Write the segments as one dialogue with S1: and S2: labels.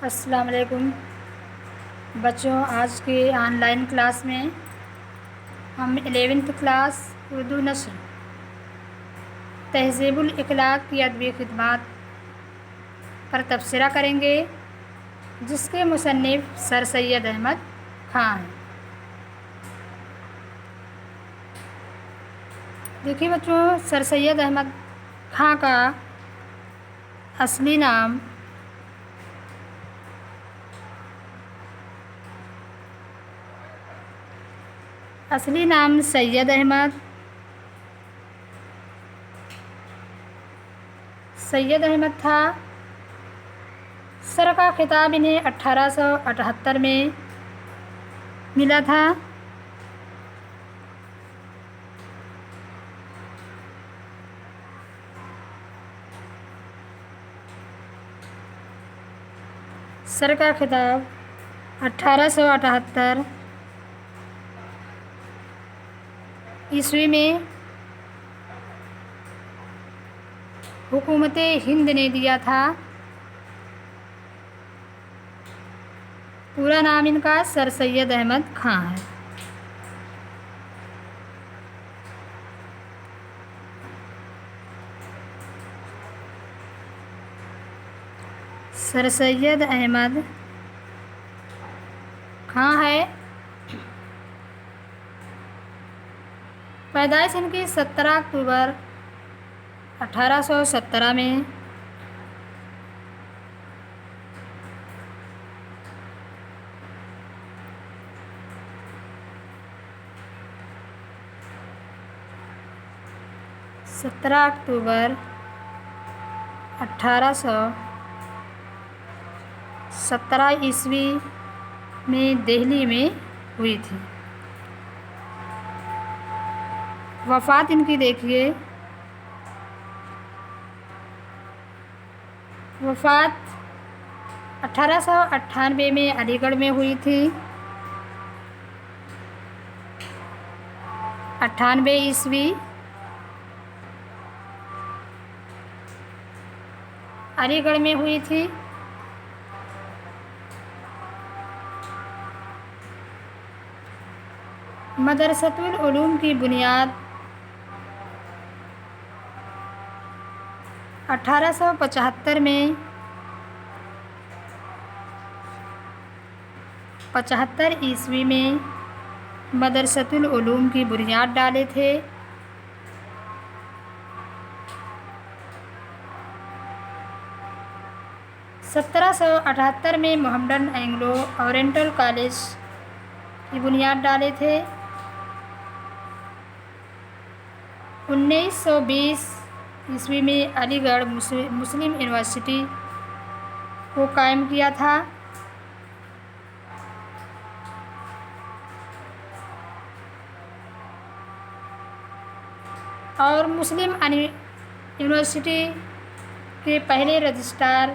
S1: السلام علیکم بچوں، آج کی آن لائن کلاس میں ہم 11th کلاس اردو نثر تہذیب الاخلاق کی ادبی خدمات پر تبصرہ کریں گے، جس کے مصنف سر سید احمد خان ہیں۔ دیکھیے بچوں، سر سید احمد خان کا اصلی نام سید احمد تھا۔ سر کا خطاب انہیں 1878 میں ملا تھا۔ سر کا خطاب 1878 عیسوی میں حکومت ہند نے دیا تھا۔ پورا نام ان کا سر سید احمد خان ہے۔ سر سید احمد خان ہے۔ پیدائش ان کی 17 اکتوبر 1817 میں۔ اکتوبر 1817 عیسوی میں دہلی میں ہوئی تھی۔ وفات ان کی دیکھیے، وفات 1898 میں علی گڑھ میں ہوئی تھی۔ 98 عیسوی علی گڑھ میں ہوئی تھی۔ مدرسۃ العلوم کی بنیاد 1875 میں 75 عیسوی میں مدرسۃ العلوم کی بنیاد ڈالے تھے۔ 1778 میں محمدن اینگلو اورینٹل کالج کی بنیاد ڈالے تھے۔ 1920 عیسوی میں علی گڑھ مسلم یونیورسٹی کو قائم کیا تھا۔ اور مسلم یونیورسٹی کے پہلے رجسٹرار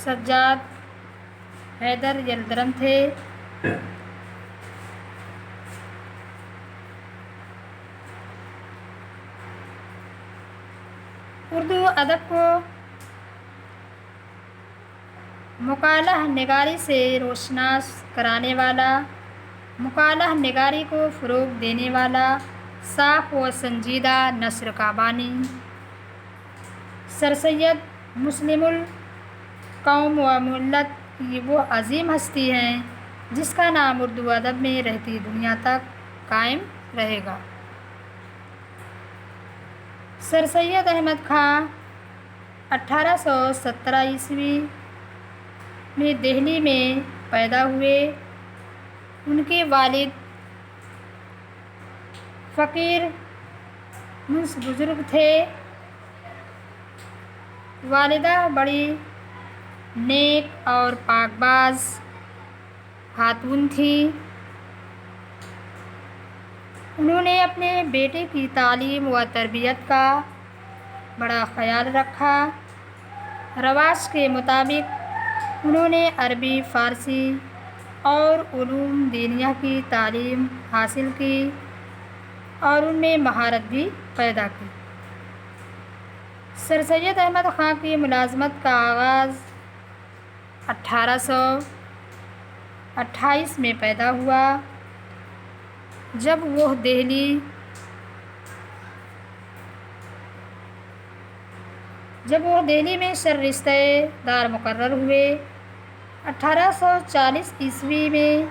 S1: سجاد حیدر یلدرم تھے۔ اردو ادب کو مقالہ نگاری سے روشناس کرانے والا، مقالہ نگاری کو فروغ دینے والا، صاف و سنجیدہ نثر کا بانی سر سید مسلم القوم و ملت کی وہ عظیم ہستی ہیں جس کا نام اردو ادب میں رہتی دنیا تک قائم رہے گا۔ سر سید احمد خان 1817 عیسوی میں دہلی میں پیدا ہوئے۔ ان کے والد فقیر بزرگ تھے، والدہ بڑی نیک اور پاک باز خاتون تھیں۔ انہوں نے اپنے بیٹے کی تعلیم و تربیت کا بڑا خیال رکھا۔ رواج کے مطابق انہوں نے عربی، فارسی اور علوم دینیہ کی تعلیم حاصل کی اور ان میں مہارت بھی پیدا کی۔ سر سید احمد خاں کی ملازمت کا آغاز 1828 میں پیدا ہوا، جب وہ دہلی میں سررشتہ دار مقرر ہوئے۔ 1840 عیسوی میں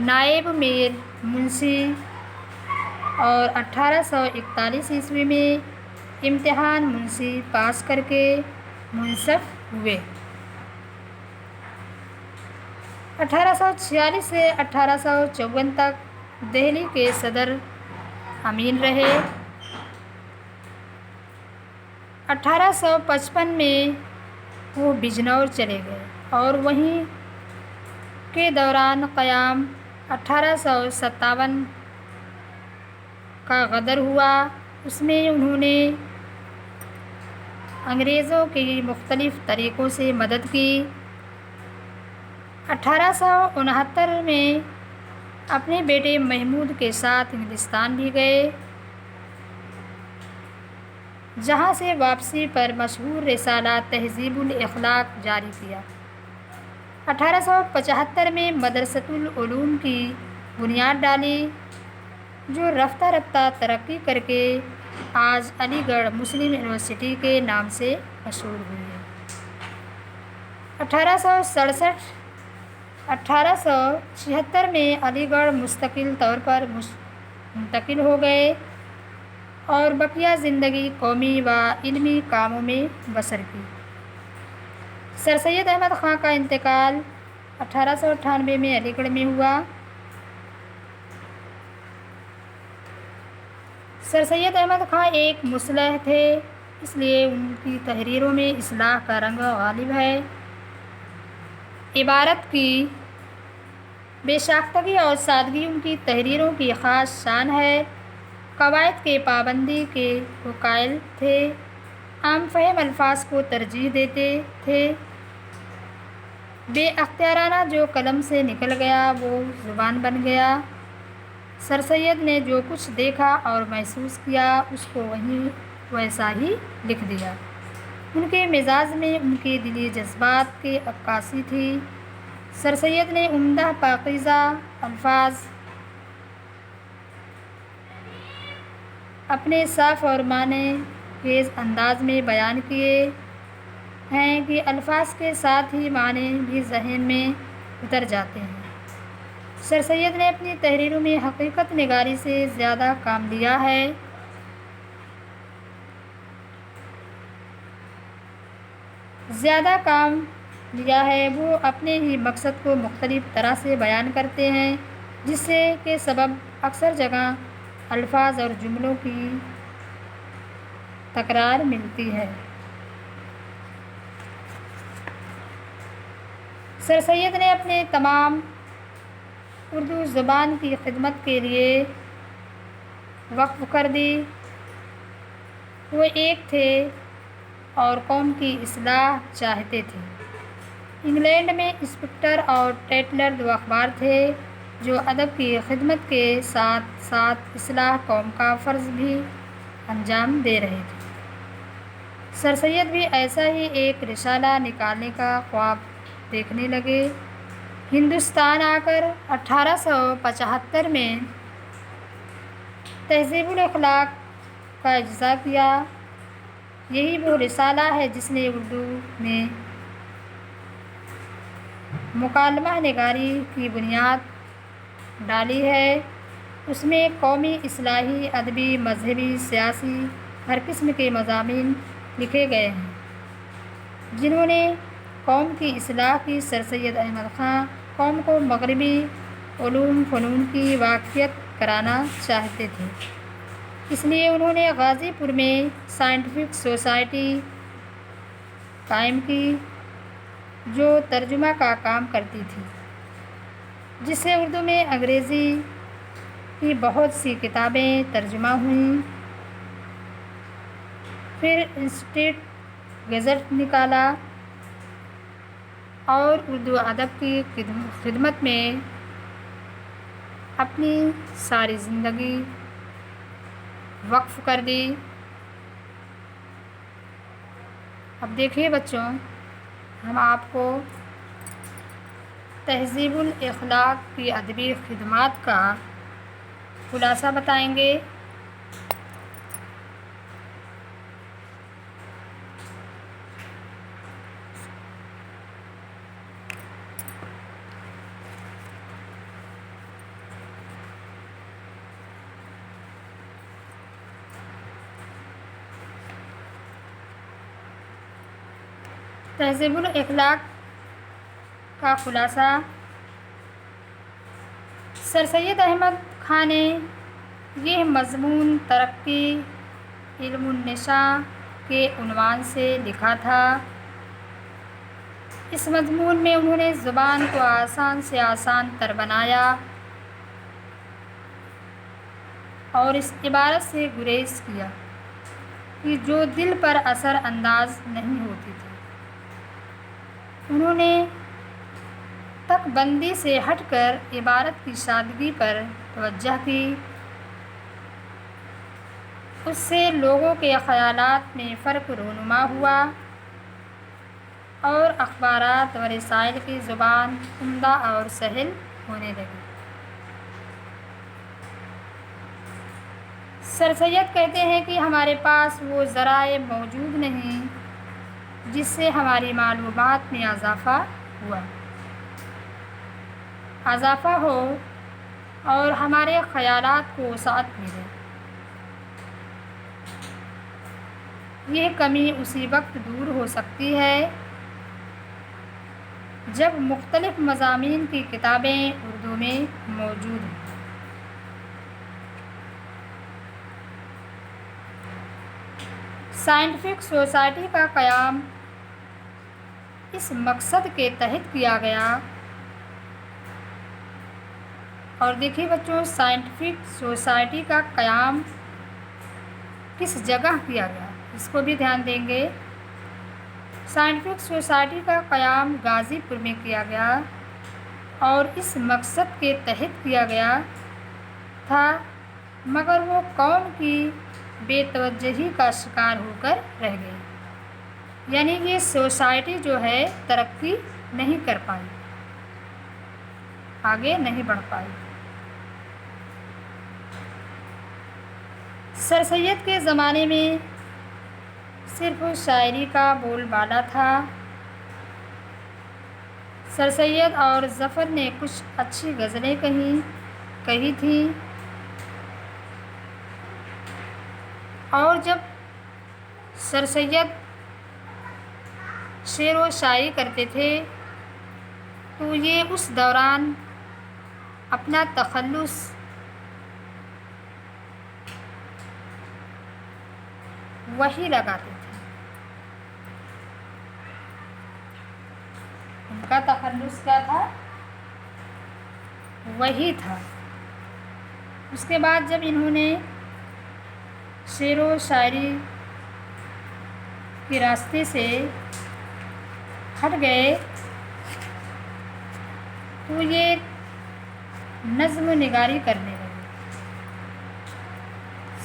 S1: نائب میر منشی اور 1841 عیسوی میں امتحان منشی پاس کر کے منصف ہوئے۔ 1846 سے 1854 تک دہلی کے صدر امین رہے۔ 1855 میں وہ بجنور چلے گئے اور وہیں کے دوران قیام 1857 کا غدر ہوا۔ اس میں انہوں نے انگریزوں کی مختلف طریقوں سے مدد کی۔ 1869 میں اپنے بیٹے محمود کے ساتھ ہندوستان بھی گئے، جہاں سے واپسی پر مشہور رسالہ تہذیب الاخلاق جاری کیا۔ 1875 میں مدرسۃ العلوم کی بنیاد ڈالی، جو رفتہ رفتہ ترقی کر کے آج علی گڑھ مسلم یونیورسٹی کے نام سے مشہور ہوئی ہے۔ 1876 میں علی گڑھ مستقل طور پر منتقل ہو گئے اور بقیہ زندگی قومی و علمی کاموں میں بسر کی۔ سر سید احمد خاں کا انتقال 1898 میں علی گڑھ میں ہوا۔ سر سید احمد خاں ایک مصلح تھے، اس لیے ان کی تحریروں میں اصلاح کا رنگ غالب ہے۔ عبارت کی بے ساختگی اور سادگی ان کی تحریروں کی خاص شان ہے۔ قواعد کے پابندی کے وہ قائل تھے، عام فہم الفاظ کو ترجیح دیتے تھے۔ بے اختیارانہ جو قلم سے نکل گیا وہ زبان بن گیا۔ سر سید نے جو کچھ دیکھا اور محسوس کیا اس کو ویسا ہی لکھ دیا۔ ان کے مزاج میں ان کے دلی جذبات کی عکاسی تھی۔ سر سید نے عمدہ پاکیزہ الفاظ اپنے صاف اور معنی خیز انداز میں بیان کیے ہیں کہ الفاظ کے ساتھ ہی معنی بھی ذہن میں اتر جاتے ہیں۔ سر سید نے اپنی تحریروں میں حقیقت نگاری سے زیادہ کام لیا ہے۔ وہ اپنے ہی مقصد کو مختلف طرح سے بیان کرتے ہیں، جس سے کے سبب اکثر جگہ الفاظ اور جملوں کی تکرار ملتی ہے۔ سر سید نے اپنے تمام اردو زبان کی خدمت کے لیے وقف کر دی۔ وہ ایک تھے اور قوم کی اصلاح چاہتے تھے۔ انگلینڈ میں اسپیکٹر اور ٹیٹلر دو اخبار تھے جو ادب کی خدمت کے ساتھ ساتھ اصلاح قوم کا فرض بھی انجام دے رہے تھے۔ سر سید بھی ایسا ہی ایک رسالہ نکالنے کا خواب دیکھنے لگے۔ ہندوستان آ کر 1875 میں تہذیب الاخلاق کا اجراء کیا۔ یہی وہ رسالہ ہے جس نے اردو میں مکالمہ نگاری کی بنیاد ڈالی ہے۔ اس میں قومی، اصلاحی، ادبی، مذہبی، سیاسی ہر قسم کے مضامین لکھے گئے ہیں جنہوں نے قوم کی اصلاح کی۔ سر سید احمد خاں قوم کو مغربی علوم فنون کی واقفیت کرانا چاہتے تھے، اس لیے انہوں نے غازی پور میں سائنٹیفک سوسائٹی قائم کی جو ترجمہ کا کام کرتی تھی، جس سے اردو میں انگریزی کی بہت سی کتابیں ترجمہ ہوئیں۔ پھر انسٹیٹ گزٹ نکالا اور اردو ادب کی خدمت میں اپنی ساری زندگی وقف کر دی۔ اب دیکھیے بچوں، ہم آپ کو تہذیب الاخلاق کی ادبی خدمات کا خلاصہ بتائیں گے۔ تہذیب الاخلاق کا خلاصہ: سر سید احمد خاں نے یہ مضمون ترقی علم النشاء کے عنوان سے لکھا تھا۔ اس مضمون میں انہوں نے زبان کو آسان سے آسان تر بنایا اور اس عبارت سے گریز کیا کہ جو دل پر اثر انداز نہیں ہوتی تھی۔ انہوں نے تک بندی سے ہٹ کر عبارت کی سادگی پر توجہ کی۔ اس سے لوگوں کے خیالات میں فرق رونما ہوا اور اخبارات و رسائل کی زبان عمدہ اور سہل ہونے لگی۔ سر سید کہتے ہیں کہ ہمارے پاس وہ ذرائع موجود نہیں جس سے ہماری معلومات میں اضافہ ہو اور ہمارے خیالات کو وسعت ملے۔ یہ کمی اسی وقت دور ہو سکتی ہے جب مختلف مضامین کی کتابیں اردو میں موجود ہوں۔ سائنٹیفک سوسائٹی کا قیام اس مقصد کے تحت کیا گیا۔ اور دیکھیے بچوں، سائنٹیفک سوسائٹی کا قیام کس جگہ کیا گیا، اس کو بھی دھیان دیں گے۔ سائنٹیفک سوسائٹی کا قیام غازی پور میں کیا گیا اور اس مقصد کے تحت کیا گیا تھا، مگر وہ قوم کی بے توجہی کا شکار ہو کر رہ گئی، یعنی یہ سوسائٹی جو ہے ترقی نہیں کر پائی، آگے نہیں بڑھ پائی۔ سر سید کے زمانے میں صرف شاعری کا بول بالا تھا۔ سر سید اور ظفر نے کچھ اچھی غزلیں کہی تھیں، اور جب سر سید شعر و شاعری کرتے تھے تو یہ اس دوران اپنا تخلص وہی لگاتے تھے۔ ان کا تخلص کیا تھا؟ وہی تھا۔ اس کے بعد جب انہوں نے شعر و شاعری کے راستے سے ہٹ گئے تو یہ نظم و نگاری کرنے لگے۔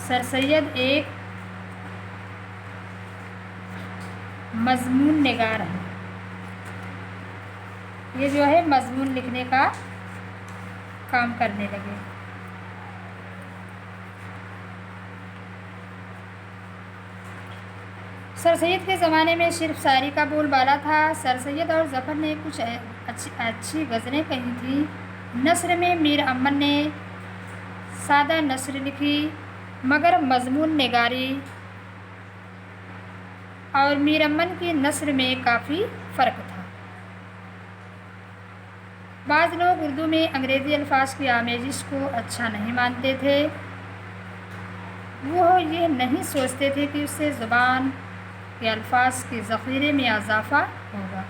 S1: سر سید ایک مضمون نگار ہے، یہ جو ہے مضمون لکھنے کا کام کرنے لگے۔ سر سید کے زمانے میں صرف شاعری کا بول بالا تھا۔ سر سید اور ظفر نے کچھ اچھی غزلیں کہی تھیں۔ نثر میں میر امن نے سادہ نثر لکھی، مگر مضمون نگاری اور میر امن کی نثر میں کافی فرق تھا۔ بعض لوگ اردو میں انگریزی الفاظ کی آمیزش کو اچھا نہیں مانتے تھے، وہ یہ نہیں سوچتے تھے کہ اس سے زبان کے الفاظ کے ذخیرے میں اضافہ ہوگا،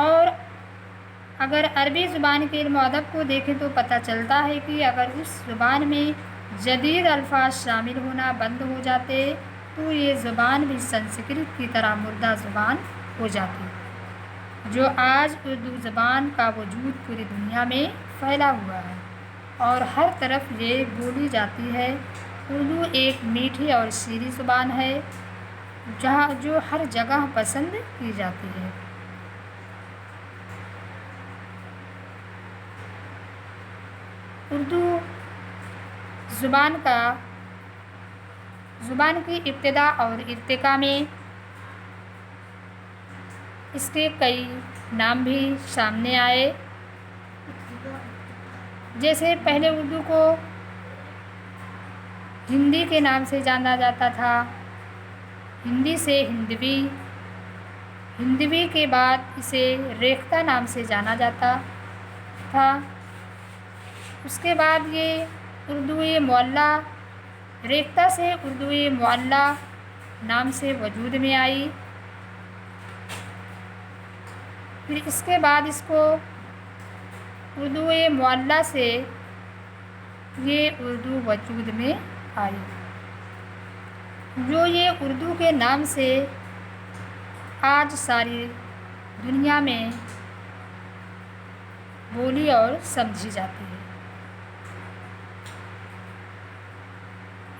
S1: اور اگر عربی زبان کے علم و ادب کو دیکھیں تو پتہ چلتا ہے کہ اگر اس زبان میں جدید الفاظ شامل ہونا بند ہو جاتے تو یہ زبان بھی سنسکرت کی طرح مردہ زبان ہو جاتی، جو آج اردو زبان کا وجود پوری دنیا میں پھیلا ہوا ہے اور ہر طرف یہ بولی جاتی ہے۔ اردو ایک میٹھی اور شیریں زبان ہے جو ہر جگہ پسند کی جاتی ہے۔ اردو زبان کی ابتدا اور ارتقاء میں اس کے کئی نام بھی سامنے آئے، جیسے پہلے اردو کو ہندی کے نام سے جانا جاتا تھا، ہندی سے ہندوی، ہندوی کے بعد اسے ریختہ نام سے جانا جاتا تھا۔ اس کے بعد یہ اردو معلیٰ ریختہ سے اردو معلیٰ نام سے وجود میں آئی، پھر اس کے بعد اس کو اردو معلیٰ سے یہ اردو وجود میں آئی، جو یہ اردو کے نام سے آج ساری دنیا میں بولی اور سمجھی جاتی ہے۔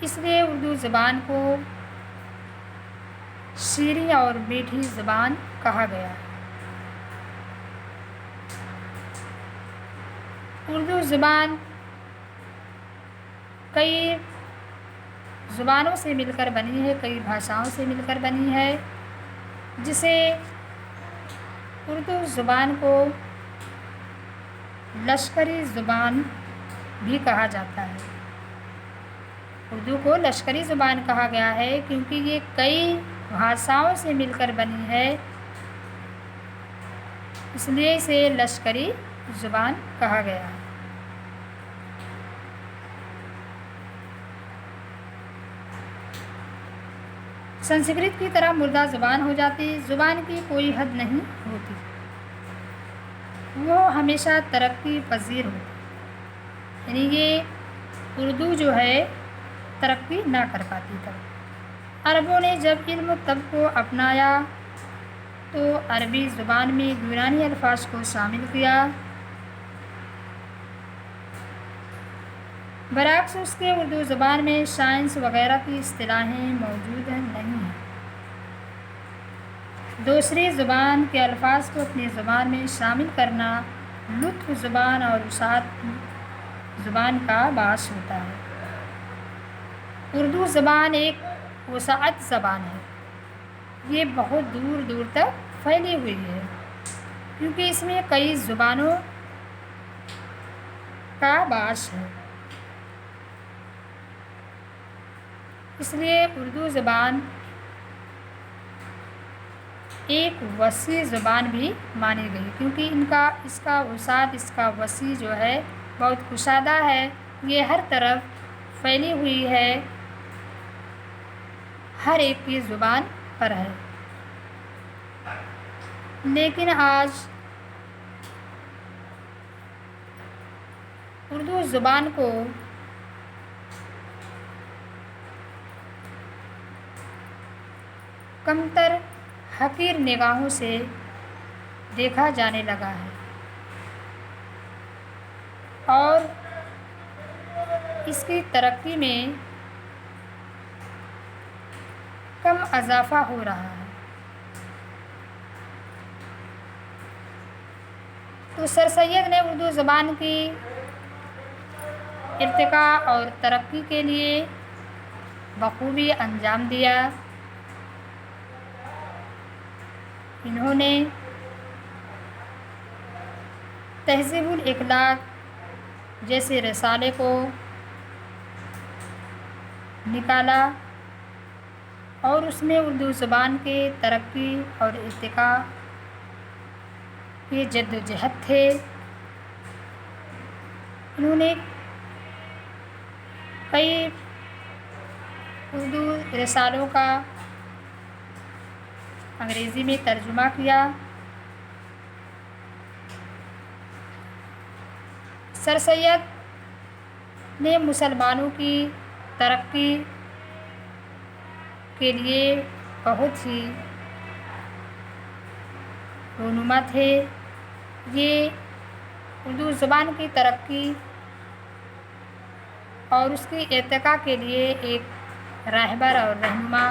S1: اس لیے اردو زبان کو شیریں اور میٹھی زبان کہا گیا ہے۔ اردو زبان کئی زبانوں سے مل کر بنی ہے، کئی بھاشاؤں سے مل کر بنی ہے، جسے اردو زبان کو لشکری زبان بھی کہا جاتا ہے۔ اردو کو لشکری زبان کہا گیا ہے کیونکہ یہ کئی بھاشاؤں سے مل کر بنی ہے، اس لیے اسے لشکری زبان کہا گیا ہے۔ سنسکرت کی طرح مردہ زبان ہو جاتی، زبان کی کوئی حد نہیں ہوتی، وہ ہمیشہ ترقی پذیر ہوتی، یعنی یہ اردو جو ہے ترقی نہ کر پاتی تب۔ عربوں نے جب علم طب کو اپنایا تو عربی زبان میں یونانی الفاظ کو شامل کیا، برعکس اس کے اردو زبان میں سائنس وغیرہ کی اصطلاحیں موجود نہیں ہیں۔ دوسری زبان کے الفاظ کو اپنی زبان میں شامل کرنا لطف زبان اور وسعت زبان کا باعث ہوتا ہے۔ اردو زبان ایک وسعت زبان ہے، یہ بہت دور دور تک پھیلی ہوئی ہے کیونکہ اس میں کئی زبانوں کا باعث ہے، اس لیے اردو زبان ایک وسیع زبان بھی مانی گئی کیونکہ اس کا وسعت، اس کا وسیع جو ہے بہت کشادہ ہے، یہ ہر طرف پھیلی ہوئی ہے، ہر ایک کی زبان پر ہے۔ لیکن آج اردو زبان کو کمتر، حقیر نگاہوں سے دیکھا جانے لگا ہے اور اس کی ترقی میں کم اضافہ ہو رہا ہے۔ تو سر سید نے اردو زبان کی ارتقاء اور ترقی کے لیے بخوبی انجام دیا۔ انہوں نے تہذیب الاخلاق جیسے رسالے کو نکالا اور اس میں اردو زبان کے ترقی اور ارتقاء کی جد و جہد تھے۔ انہوں نے کئی اردو رسالوں کا انگریزی میں ترجمہ کیا۔ سر سید نے مسلمانوں کی ترقی کے لیے بہت ہی رہنما تھے، یہ اردو زبان کی ترقی اور اس کی ارتقاء کے لیے ایک راہبر اور رہنما